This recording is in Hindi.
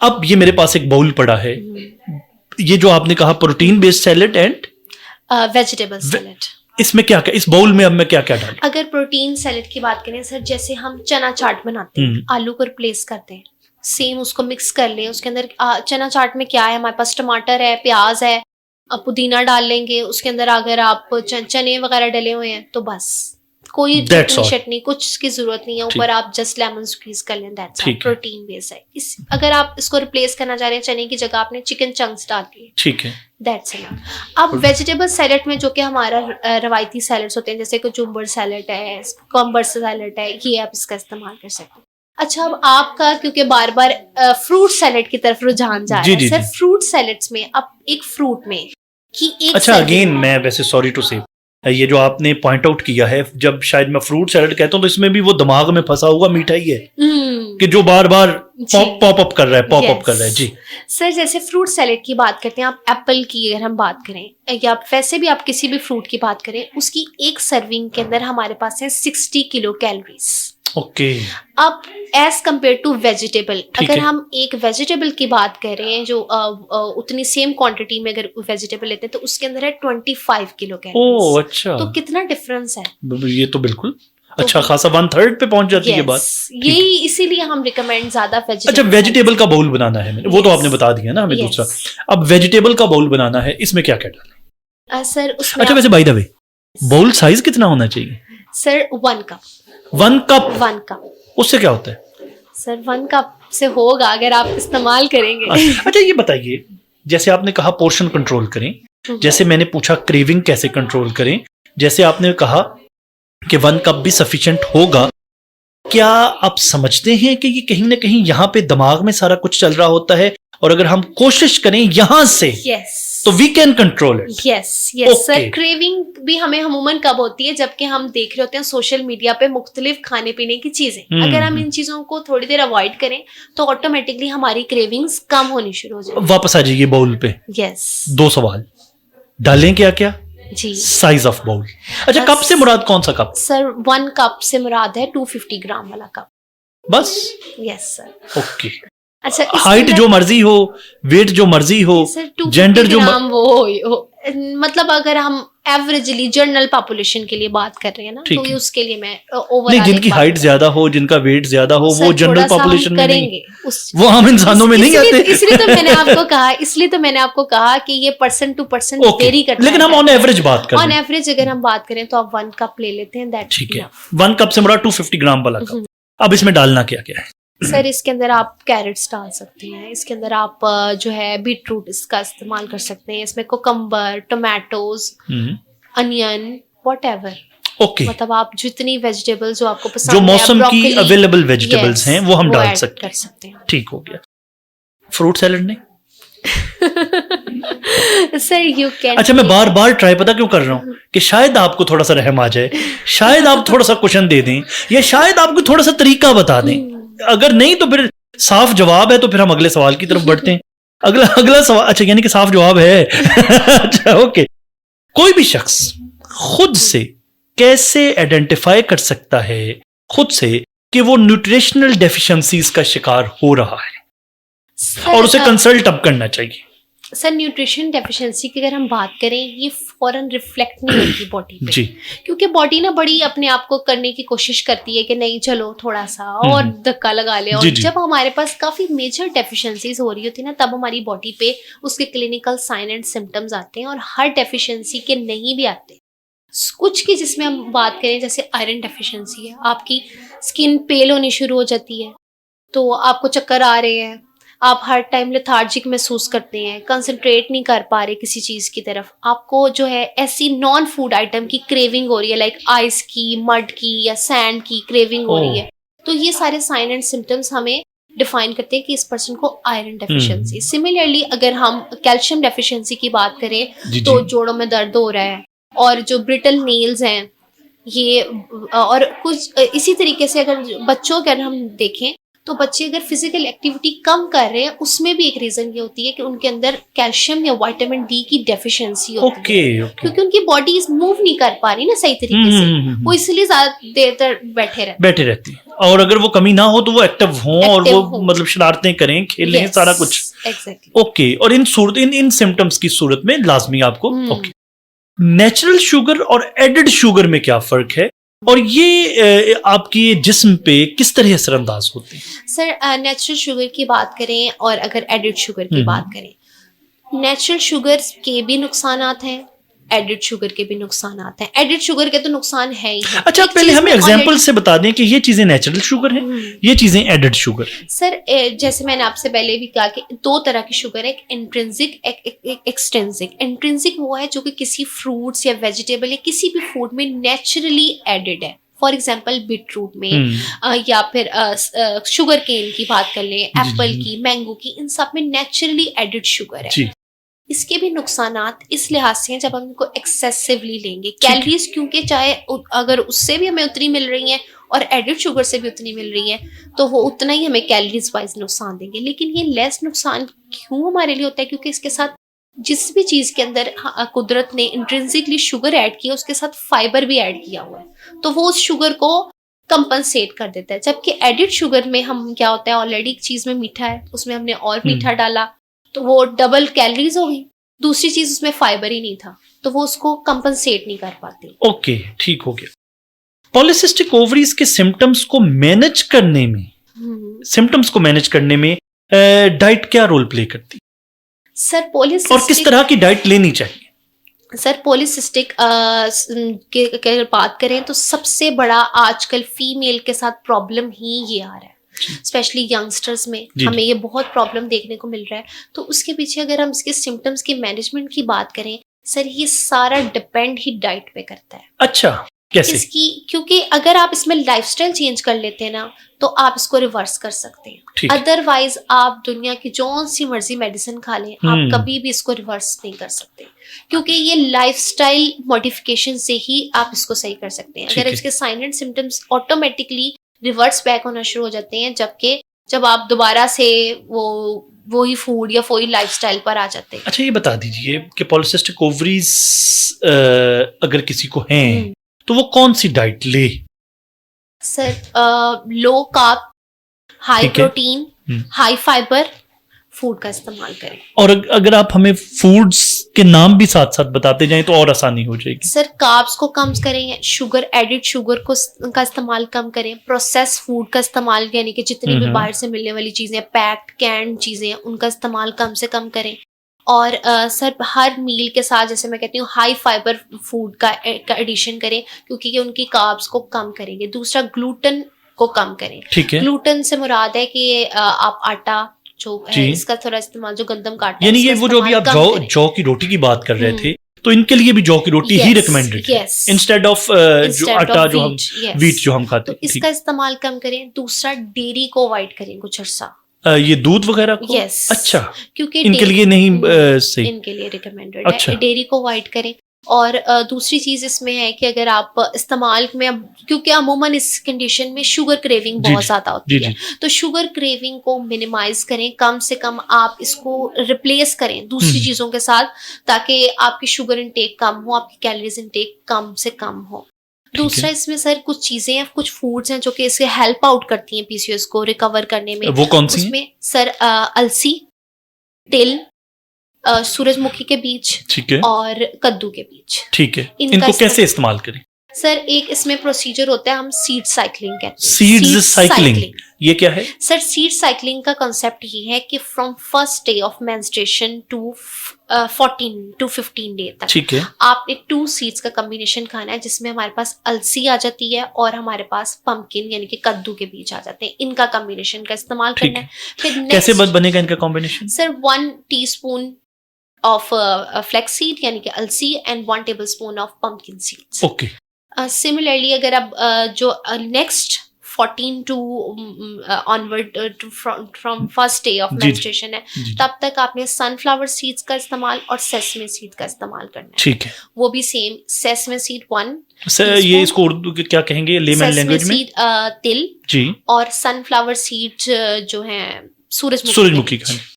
अब ये मेरे पास एक बाउल पड़ा है, ये जो आपने कहा protein based salad and vegetable salad, इसमें क्या क्या, इस बाउल में अब मैं क्या क्या डालूं? अगर प्रोटीन सैलेड की बात करें सर, जैसे हम चना चाट बनाते हैं, आलू को रिप्लेस करते हैं, सेम उसको मिक्स कर लें। उसके अंदर चना चाट में क्या है, हमारे पास टमाटर है, प्याज है, पुदीना डाल लेंगे उसके अंदर। अगर आप चने वगैरह डले हुए हैं तो बस कोई चटनी कुछ की जरूरत नहीं है, ऊपर आप जस्ट लेमन स्क्वीज कर लें, दैट्स ऑल। प्रोटीन बेस है। इस अगर आप इसको रिप्लेस करना चाह रहे हैं, चने की जगह आपने चिकन चंक्स डाल दिए, ठीक है, दैट्स इनफ। अब वेजिटेबल सैलेड में जो कि हमारा रवायती सैलेड्स होते हैं, जैसे कुकुम्बर सैलेड है, कॉम्बर सैलेड है, ये आप इसका इस्तेमाल कर सकते हैं। अच्छा, अब आपका क्योंकि बार बार फ्रूट सैलेड की तरफ रुझान जा रहा है सर, फ्रूट सैलेड्स में अब एक फ्रूट में कि एक, अच्छा अगेन मैं वैसे सॉरी टू से, ये जो आपने पॉइंट आउट किया है, जब शायद मैं फ्रूट सैलेड कहता हूँ तो इसमें भी वो दिमाग में फंसा हुआ मिठाई है कि जो बार बार पॉप अप कर रहा है, पॉप अप कर रहा है। जी सर, जैसे फ्रूट सैलेड की बात करते हैं, आप एप्पल की अगर हम बात करें या वैसे भी आप किसी भी फ्रूट की बात करें, उसकी एक सर्विंग के अंदर हमारे पास है 60 किलो कैलोरीज। ओके। अब एज कम्पेयर टू वेजिटेबल, अगर हम एक वेजिटेबल की बात करें जो उतनी सेम क्वांटिटी में अगर वेजिटेबल लेते हैं तो उसके अंदर है 25 किलो कैलोरीज। ओह अच्छा, तो कितना डिफरेंस है। ये तो बिल्कुल अच्छा खासा 1/3 पे पहुंच जाती है बात। यही इसीलिए हम रिकमेंड ज्यादा वेजिटेबल। अच्छा, वेजिटेबल का बाउल बनाना है, वो तो आपने बता दिया ना हमें। दूसरा, अब वेजिटेबल का बाउल बनाना है, इसमें क्या क्या डालें सर? उसमें अच्छा, वैसे by the way bowl size कितना होना चाहिए सर? 1 कप। 1 कप? 1 कप। उससे क्या होता है सर? 1 कप से होगा अगर आप इस्तेमाल करेंगे। अच्छा ये बताइए, जैसे आपने कहा पोर्शन कंट्रोल करें, जैसे मैंने पूछा क्रेविंग कैसे कंट्रोल करें, जैसे आपने कहा कि 1 कप भी सफिशिएंट होगा, क्या आप समझते हैं कि ये कहीं ना कहीं यहाँ पे दिमाग में सारा कुछ चल रहा होता है और अगर हम कोशिश करें यहाँ से तो we can control it? Yes sir. Craving भी हमें अमूमन कब होती है? जबकि हम देख रहे होते हैं सोशल मीडिया पे मुख्तलिफ खाने पीने की चीजें। अगर हम इन चीजों को थोड़ी देर अवॉइड करें तो ऑटोमेटिकली हमारी क्रेविंग्स कम होनी शुरू हो जाएगी। वापस आ जाइए बाउल पे। यस। 2 सवाल डालें क्या क्या? जी, साइज ऑफ बाउल। अच्छा, कप से मुराद कौन सा कप? सर 1 कप से मुराद है 250 ग्राम वाला कप बस। Yes sir. ओके। अच्छा, हाइट जो मर्जी हो, वेट जो मर्जी हो, जेंडर जो वो हो, मतलब अगर हम एवरेजली जनरल पॉपुलेशन के लिए बात कर रहे हैं ना, तो उसके लिए मैं ओवरऑल नहीं, जिनकी हाइट ज्यादा हो, जिनका वेट ज्यादा हो, वो जनरल पॉपुलेशन में नहीं, वो हम इंसानों में नहीं आते। इसलिए तो मैंने आपको कहा कि ये पर्सन टू पर्सन वेरी करता है। लेकिन हम ऑन एवरेज बात करें, ऑन एवरेज अगर हम बात करें तो आप 1 कप ले लेते हैं, दैट्स ठीक है। 1 कप से मुराद 250 ग्राम वाला कप। अब इसमें डालना क्या क्या है? सर, इसके अंदर आप कैरेट्स डाल सकते हैं, इसके अंदर आप जो है बीटरूट इसका इस्तेमाल कर सकते हैं, इसमें cucumber, tomatoes, onion, whatever. Okay, मतलब आप जितनी वेजिटेबल्स जो आपको पसंद जो मौसम की अवेलेबल वेजिटेबल्स हैं वो हम डाल सकते हैं। ठीक हो गया। फ्रूट सैलेड नहीं? Sir you can. अच्छा, मैं बार बार ट्राई पता क्यों कर रहा हूँ कि शायद आपको थोड़ा सा रहम आ जाए, शायद आप थोड़ा सा क्वेश्चन दे दें, या शायद आपको थोड़ा सा तरीका बता दें। अगर नहीं तो फिर साफ जवाब है तो फिर हम अगले सवाल की तरफ बढ़ते हैं। अगला सवाल, अच्छा यानी कि साफ जवाब है। अच्छा ओके। कोई भी शख्स खुद से कैसे आइडेंटिफाई कर सकता है खुद से कि वो न्यूट्रिशनल डेफिशिएंसीज का शिकार हो रहा है और उसे कंसल्ट अब करना चाहिए? सर, न्यूट्रिशन डेफिशिएंसी की अगर हम बात करें, ये फौरन रिफ्लेक्ट नहीं होती बॉडी पे जी, क्योंकि बॉडी ना बड़ी अपने आप को करने की कोशिश करती है कि नहीं चलो थोड़ा सा और धक्का लगा ले। और जब हमारे पास काफी मेजर डेफिशिएंसीज हो रही होती है ना, तब हमारी बॉडी पे उसके क्लिनिकल साइन एंड सिम्टम्स आते हैं, और हर डेफिशिएंसी के नहीं भी आते। कुछ की जिसमें हम बात करें, जैसे आयरन डेफिशिएंसी है, आपकी स्किन पेल होनी शुरू हो जाती है, तो आपको चक्कर आ रहे हैं, आप हर टाइम लेथार्जिक महसूस करते हैं, कंसंट्रेट नहीं कर पा रहे किसी चीज की तरफ, आपको जो है ऐसी नॉन फूड आइटम की क्रेविंग हो रही है, लाइक आइस की, मड की या सैंड की क्रेविंग हो रही है, तो ये सारे साइन एंड सिम्टम्स हमें डिफाइन करते हैं कि इस पर्सन को आयरन डेफिशिएंसी। सिमिलरली अगर हम कैल्शियम डेफिशिएंसी की बात करें तो जोड़ों में दर्द हो रहा है, और जो ब्रिटल नेल्स हैं ये, और कुछ इसी तरीके से अगर बच्चों के अगर हम देखें तो बच्चे अगर फिजिकल एक्टिविटी कम कर रहे हैं, उसमें भी एक रीजन ये होती है कि उनके अंदर कैल्शियम या विटामिन डी की डेफिशिएंसी होती है, क्योंकि उनकी बॉडी मूव नहीं कर पा रही ना सही तरीके से, वो इसलिए ज्यादा देर तक बैठे रहती है। और अगर वो कमी ना हो तो वो एक्टिव हों और Active वो हों। मतलब शरारतें करें, खेलें, Yes, सारा कुछ। exactly. ओके, और इन सिम्टम्स की सूरत में लाजमी आपको ओके। नेचुरल शुगर और एडेड शुगर में क्या फर्क है, और ये आपकी जिस्म पे किस तरह असरअंदाज होते हैं? सर नेचुरल शुगर की बात करें और अगर एडिड शुगर की बात करें, नेचुरल शुगर के भी नुकसानात हैं, एडिड शुगर के भी नुकसानात हैं। एडिड शुगर के तो नुकसान है ही है। अच्छा, एक पहले चीज़ हमें में एग्जांपल already- से बता दें कि ये चीजें नेचुरल शुगर है, ये चीजें एडेड शुगर है। सर जैसे मैंने आपसे पहले भी कहा कि दो तरह की शुगर है, एक इंट्रिंसिक, एक एक्सट्रिंसिक। इंट्रिंसिक वो है जो कि किसी फ्रूट्स या वेजिटेबल या किसी भी फूड में नेचुरली एडेड है। फॉर एग्जाम्पल बीटरूट में या फिर शुगर केन की बात कर लें, एप्पल की, मैंगो की, इन सब में नेचुरली एडेड शुगर है। जी। इसके भी नुकसानात इस लिहाज से हैं जब हम इनको एक्सेसिवली लेंगे। कैलोरीज क्योंकि चाहे अगर उससे भी हमें उतनी मिल रही हैं और एडिड शुगर से भी उतनी मिल रही हैं तो वो उतना ही हमें कैलोरीज वाइज नुकसान देंगे। लेकिन ये लेस नुकसान क्यों हमारे लिए होता है? क्योंकि इसके साथ जिस भी चीज़ के अंदर कुदरत ने इंट्रिंसिकली शुगर ऐड किया, उसके साथ फाइबर भी ऐड किया हुआ है, तो वो उस शुगर को कंपनसेट कर देता है। जबकि एडिड शुगर में हम क्या होता है, ऑलरेडी एक चीज़ में मीठा है, उसमें हमने और मीठा डाला तो वो डबल कैलोरीज हो गई। दूसरी चीज उसमें फाइबर ही नहीं था तो वो उसको कंपनसेट नहीं कर पाती। ओके, ठीक हो गया। पॉलीसिस्टिक ओवरीज के सिम्टम्स को मैनेज करने में डाइट क्या रोल प्ले करती है? सर पॉलीसिस्टिक, और किस तरह की डाइट लेनी चाहिए? सर पॉलीसिस्टिक की अगर बात करें तो सबसे बड़ा आजकल फीमेल के साथ प्रॉब्लम ही ये आ रहा है, स्पेशली यंगस्टर्स में हमें ये बहुत प्रॉब्लम देखने को मिल रहा है। तो उसके पीछे अगर हम इसके सिम्टम्स की मैनेजमेंट की बात करें, सर ये सारा डिपेंड ही डाइट पे करता है। अच्छा, कैसे? इसकी क्योंकि अगर आप इसमें लाइफस्टाइल चेंज कर लेते हैं ना तो आप इसको रिवर्स कर सकते हैं। अदरवाइज आप दुनिया की जो सी मर्जी मेडिसिन खा लें, आप कभी भी इसको रिवर्स नहीं कर सकते, क्योंकि ये लाइफस्टाइल मॉडिफिकेशन से ही आप इसको सही कर सकते हैं। अगर इसके sign and symptoms automatically reverse back होना शुरू हो जाते हैं, जबकि जब आप दोबारा से वही फूड या वही लाइफस्टाइल पर आ जाते हैं। अच्छा, ये बता दीजिए कि पॉलीसिस्टिक ओवरीज अगर किसी को हैं तो वो कौन सी डाइट ले? Sir low carb, high protein, high fibre food का इस्तेमाल करें। और अगर आप हमें फूड्स के नाम भी साथ साथ बताते जाएं तो और आसानी हो जाएगी। सर कार्ब्स को कम करें, शुगर एडिड शुगर को का इस्तेमाल कम करें, प्रोसेस फूड का इस्तेमाल यानी कि जितनी भी बाहर से मिलने वाली चीजें, पैक्ड कैंड चीजें, उनका इस्तेमाल कम से कम करें। और सर हर मील के साथ जैसे मैं कहती हूँ हाई फाइबर फूड का एडिशन करें, क्योंकि ये उनकी कार्ब्स को कम करेंगे। दूसरा ग्लूटेन को कम करें। ठीक है। ग्लूटेन से मुराद है कि आप आटा जो है इसका थोड़ा इस्तेमाल, जो गंदम का आटा, यानी ये वो जो अभी आप जौ की रोटी की बात कर रहे थे, तो इनके लिए भी जौ की रोटी ही रिकमेंडेड है इंस्टेड ऑफ जो आटा जो हम व्हीट जो हम खाते हैं, इसका इस्तेमाल कम करें। दूसरा डेयरी को अवॉइड करें कुछ अर्सा, ये दूध वगैरह को? अच्छा, क्योंकि इनके लिए नहीं सही, इनके लिए रिकमेंडेड है, डेयरी को अवॉइड करें। और दूसरी चीज इसमें है कि अगर आप इस्तेमाल में, क्योंकि अमूमन इस कंडीशन में शुगर क्रेविंग बहुत ज्यादा होती है, तो शुगर क्रेविंग को मिनिमाइज करें, कम से कम आप इसको रिप्लेस करें दूसरी चीजों के साथ, ताकि आपकी शुगर इंटेक कम हो, आपकी कैलोरीज इंटेक कम से कम हो। दूसरा इसमें सर कुछ चीजें हैं, कुछ फूड्स हैं जो कि इसके हेल्प आउट करती हैं पीसीओएस को रिकवर करने में। वो कौन सी? उसमें सर अलसी, तिल, सूरजमुखी के बीज, ठीक है, और कद्दू के बीज। ठीक है, इनको कैसे इस्तेमाल करें? सर एक इसमें प्रोसीजर होता है, हम सीड साइकिलिंग कहते हैं। सीड साइकिलिंग, ये क्या है? सर सीड साइकिलिंग का कांसेप्ट ये है कि from first day of menstruation to 14 to 15 day तक, ठीक है, आपने 2 सीड्स का कॉम्बिनेशन खाना है, जिसमें हमारे पास अलसी आ जाती है और हमारे पास पंपकिन यानी कि कद्दू के बीज आ जाते हैं। इनका कॉम्बिनेशन का इस्तेमाल करना है। फिर कैसे बनेगा इनका combination? Sir 1 teaspoon of flax seed यानी कि अलसी and 1 tablespoon of pumpkin seeds. Okay. Similarly अगर आप जो next 14 to onward from first day of menstruation है, तब तक आपने सनफ्लावर सीड्स का इस्तेमाल और सेसमे सीड का इस्तेमाल करना है। ठीक है, वो भी सेम, सेसमे सीड 1, ये इसको उर्दू के क्या कहेंगे लेमन लैंग्वेज में? सीड तिल जी, और सनफ्लावर सीड जो है सूरजमुखी का